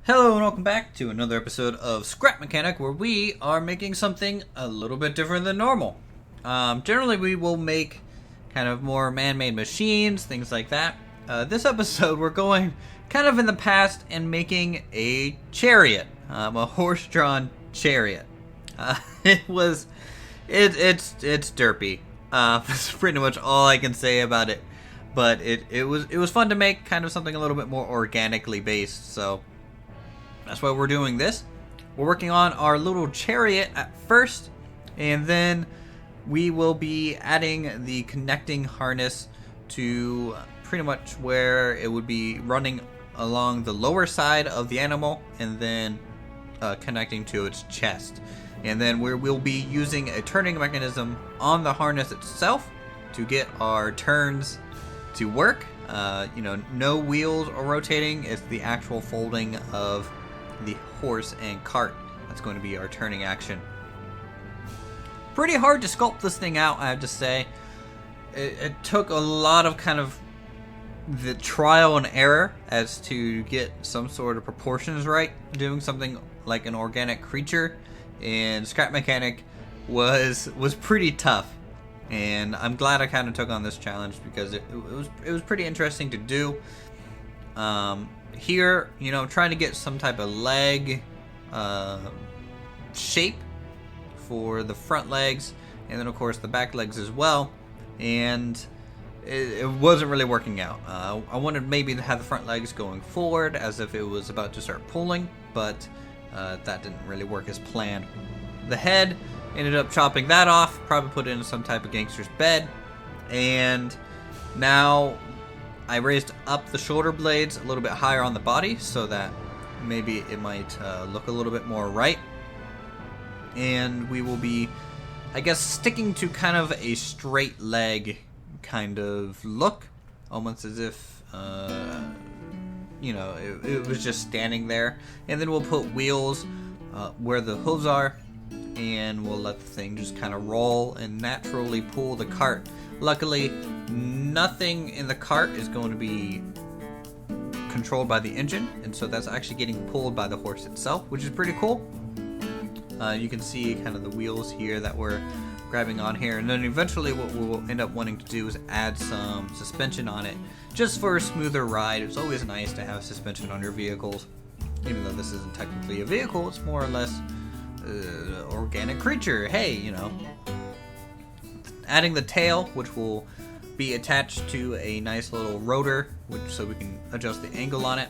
Hello and welcome back to another episode of Scrap Mechanic, where we are making something a little bit different than normal. Generally we will make kind of more man-made machines, things like that. This episode we're going kind of in the past and making a chariot, a horse-drawn chariot. It's derpy. That's pretty much all I can say about it. But it was fun to make, kind of something a little bit more organically based, so that's why we're doing this. We're working on our little chariot at first, and then we will be adding the connecting harness to pretty much where it would be running along the lower side of the animal, and then connecting to its chest. And then we'll be using a turning mechanism on the harness itself to get our turns to work. No wheels are rotating. It's the actual folding of the horse and cart that's going to be our turning action. Pretty hard to sculpt this thing out, I have to say. It took a lot of kind of the trial and error as to get some sort of proportions right. Doing something like an organic creature in Scrap Mechanic was pretty tough, and I'm glad I kind of took on this challenge because it was pretty interesting to do. Here, trying to get some type of leg shape for the front legs, and then of course the back legs as well, and it wasn't really working out. I wanted maybe to have the front legs going forward as if it was about to start pulling, but that didn't really work as planned. The head, ended up chopping that off, probably put it in some type of gangster's bed, and now I raised up the shoulder blades a little bit higher on the body so that maybe it might look a little bit more right. And we will be, I guess, sticking to kind of a straight leg kind of look, almost as if it was just standing there. And then we'll put wheels where the hooves are, and we'll let the thing just kind of roll and naturally pull the cart. Luckily, nothing in the cart is going to be controlled by the engine, and so that's actually getting pulled by the horse itself, which is pretty cool. You can see kind of the wheels here that we're grabbing on here, and then eventually what we'll end up wanting to do is add some suspension on it just for a smoother ride. It's always nice to have suspension on your vehicles, even though this isn't technically a vehicle. It's more or less organic creature. Hey, adding the tail, which will be attached to a nice little rotor, so we can adjust the angle on it.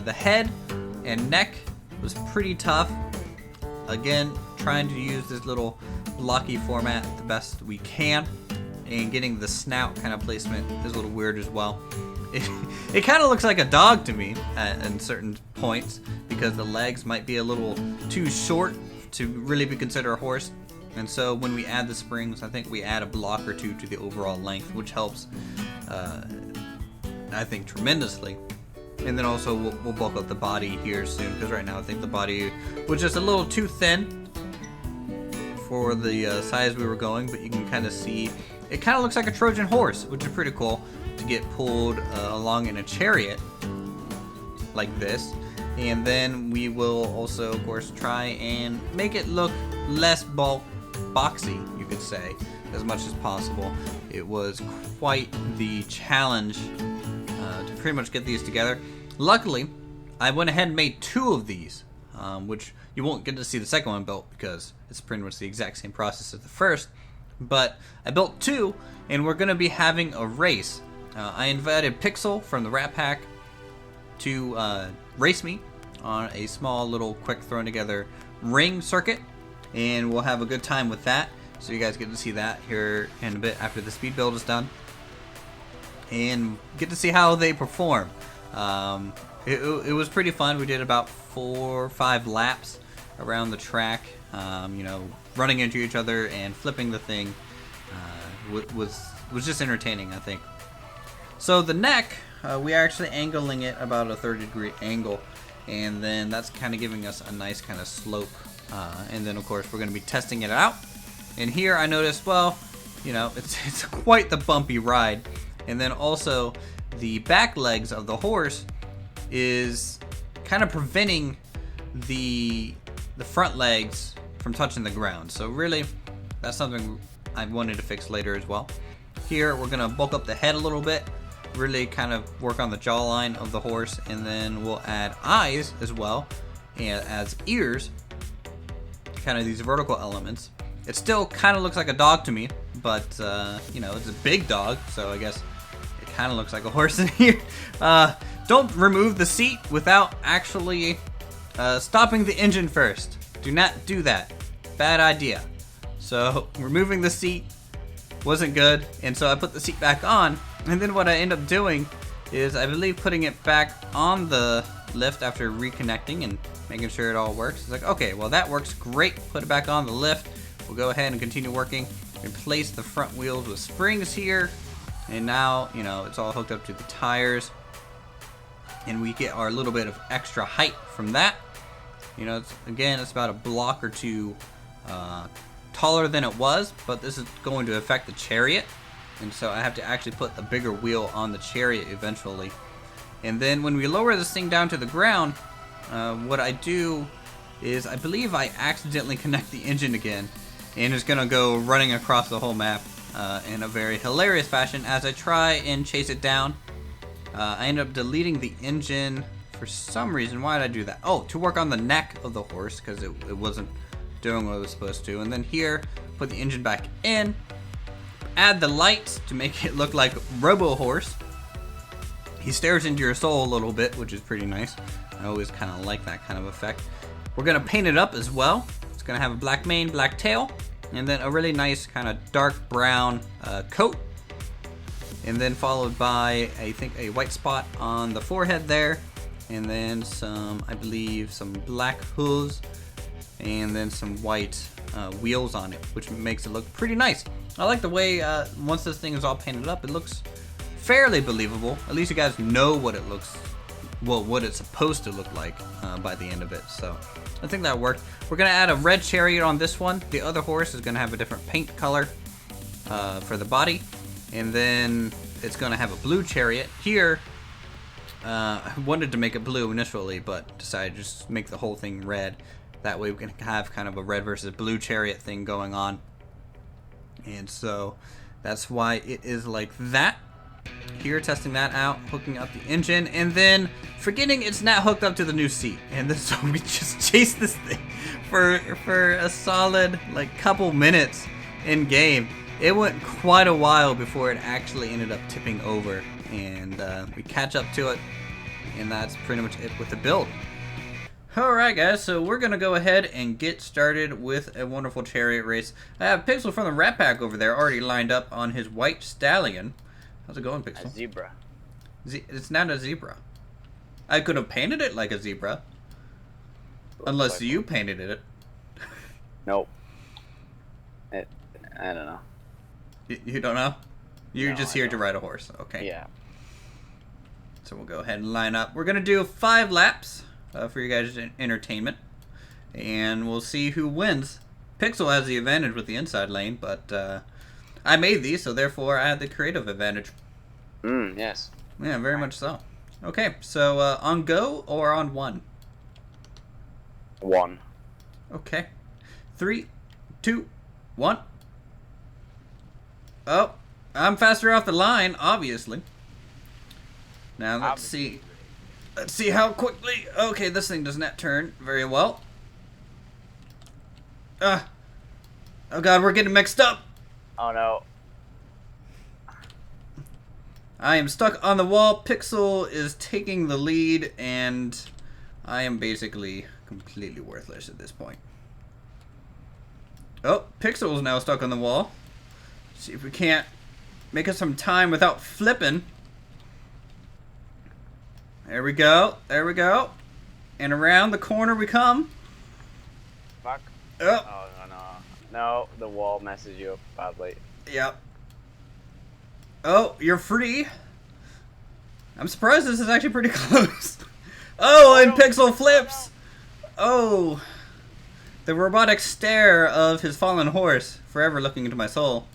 The head and neck was pretty tough. Again, trying to use this little blocky format the best we can, and getting the snout kind of placement is a little weird as well. It kind of looks like a dog to me at certain points, because the legs might be a little too short to really be considered a horse. And so when we add the springs, I think we add a block or two to the overall length, which helps, I think, tremendously. And then also we'll bulk up the body here soon, because right now I think the body was just a little too thin for the size we were going. But you can kind of see it kind of looks like a Trojan horse, which is pretty cool to get pulled along in a chariot like this. And then we will also, of course, try and make it look less boxy, you could say, as much as possible. It was quite the challenge to pretty much get these together. Luckily, I went ahead and made two of these, which you won't get to see the second one built because it's pretty much the exact same process as the first. But I built two, and we're going to be having a race. I invited Pixel from the Rat Pack to race me on a small little quick thrown together ring circuit, and we'll have a good time with that. So you guys get to see that here in a bit after the speed build is done, and get to see how they perform. It was pretty fun. We did about 4 or 5 laps around the track, running into each other and flipping the thing. Was just entertaining, I think. So the neck, we are actually angling it about a 30-degree angle, and then that's kind of giving us a nice kind of slope. And then of course we're going to be testing it out. And here I noticed, it's quite the bumpy ride. And then also the back legs of the horse is kind of preventing the front legs from touching the ground. So really, that's something I wanted to fix later as well. Here, we're gonna bulk up the head a little bit, really kind of work on the jawline of the horse, and then we'll add eyes as well, and as ears, kind of these vertical elements. It still kind of looks like a dog to me, but you know, it's a big dog, so I guess it kind of looks like a horse in here. Don't remove the seat without actually stopping the engine first. Do not do that. Bad idea. So removing the seat wasn't good, and so I put the seat back on, and then what I end up doing is I believe putting it back on the lift after reconnecting and making sure it all works. It's like, okay, well that works great. Put it back on the lift. We'll go ahead and continue working. Replace the front wheels with springs here, and now, you know, it's all hooked up to the tires, and we get our little bit of extra height from that. You know, it's about a block or two taller than it was, but this is going to affect the chariot, and so I have to actually put a bigger wheel on the chariot eventually. And then when we lower this thing down to the ground, what I do is I believe I accidentally connect the engine again, and it's gonna go running across the whole map in a very hilarious fashion as I try and chase it down. I end up deleting the engine for some reason. Why did I do that? Oh, to work on the neck of the horse, because it wasn't doing what it was supposed to. And then here, put the engine back in, add the lights to make it look like Robo Horse. He stares into your soul a little bit, which is pretty nice. I always kind of like that kind of effect. We're gonna paint it up as well. It's gonna have a black mane, black tail, and then a really nice kind of dark brown coat. And then followed by, I think, a white spot on the forehead there. And then some, I believe, some black hooves. And then some white wheels on it, which makes it look pretty nice. I like the way, once this thing is all painted up, it looks fairly believable. At least you guys know what it looks, well, what it's supposed to look like by the end of it. So I think that worked. We're gonna add a red chariot on this one. The other horse is gonna have a different paint color for the body. And then it's gonna have a blue chariot. Here, I wanted to make it blue initially, but decided to just make the whole thing red. That way we can have kind of a red versus blue chariot thing going on. And so that's why it is like that. Here, testing that out, hooking up the engine, and then forgetting it's not hooked up to the new seat. And then so we just chased this thing for a solid like couple minutes in game. It went quite a while before it actually ended up tipping over, and we catch up to it, and that's pretty much it with the build. Alright guys, so we're going to go ahead and get started with a wonderful chariot race. I have Pixel from the Rat Pack over there already lined up on his white stallion. How's it going, Pixel? A zebra. It's not a zebra. I could have painted it like a zebra. Unless like you painted it. Nope. I don't know. You don't know? You're No, just here to ride a horse. Okay. Yeah. So we'll go ahead and line up. We're going to do 5 laps. For you guys' entertainment, and we'll see who wins. Pixel has the advantage with the inside lane, but I made these, so therefore I had the creative advantage. Yes. Yeah, very much so. Okay, so on go or on 1? 1. Okay. 3, 2, 1. Oh, I'm faster off the line, obviously. Now let's see. Let's see how quickly. Okay, this thing does not turn very well. Oh god, we're getting mixed up. Oh no. I am stuck on the wall. Pixel is taking the lead, and I am basically completely worthless at this point. Oh, Pixel is now stuck on the wall. Let's see if we can't make us some time without flipping. There we go. There we go. And around the corner we come. Fuck. Oh. Oh, no. No, the wall messes you up badly. Yep. Oh, you're free. I'm surprised this is actually pretty close. Oh, and Pixel flips. Oh. The robotic stare of his fallen horse, forever looking into my soul.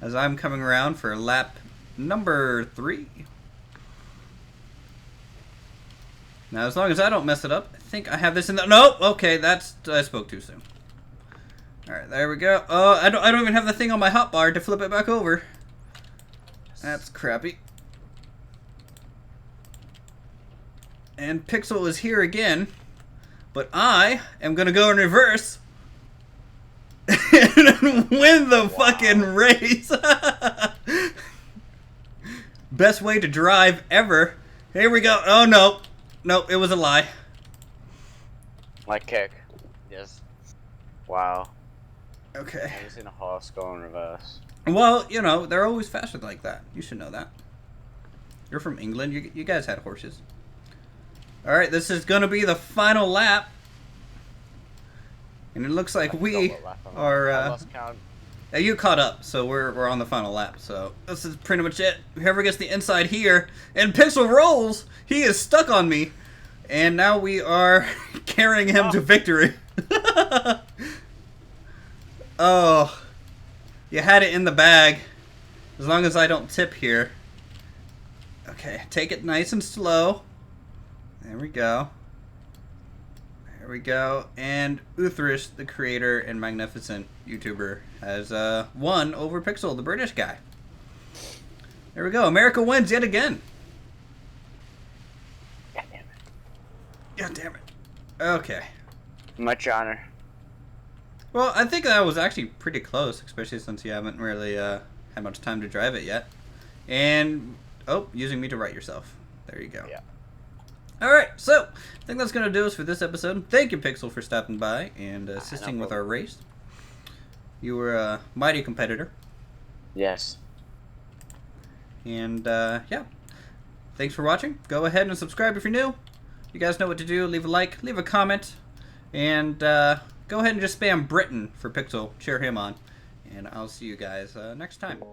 As I'm coming around for lap number 3. Now, as long as I don't mess it up, I think I have this in the... Nope! Okay, I spoke too soon. Alright, there we go. Oh, I don't even have the thing on my hotbar to flip it back over. That's crappy. And Pixel is here again. But I am going to go in reverse. And win the fucking race. Best way to drive ever. Here we go. Oh, no. Nope, it was a lie. My kick. Yes. Wow. Okay. I've seen a horse go in reverse. Well, you know, they're always faster like that. You should know that. You're from England. You guys had horses. Alright, this is going to be the final lap. And it looks like we are... I lost count. You caught up, so we're on the final lap. So this is pretty much it. Whoever gets the inside here, and Pixel rolls, he is stuck on me, and now we are carrying him to victory. Oh, you had it in the bag. As long as I don't tip here. Okay, take it nice and slow. There we go. There we go. And Uthris, the creator and magnificent YouTuber, has won over Pixel, the British guy. There we go. America wins yet again. God damn it. God damn it. Okay. Much honor. Well, I think that was actually pretty close, especially since you haven't really had much time to drive it yet. And, oh, using me to write yourself. There you go. Yeah. Alright, so, I think that's going to do us for this episode. Thank you, Pixel, for stopping by and assisting with our race. You were a mighty competitor. Yes. And, yeah. Thanks for watching. Go ahead and subscribe if you're new. You guys know what to do. Leave a like, leave a comment, and go ahead and just spam Britain for Pixel. Cheer him on. And I'll see you guys next time.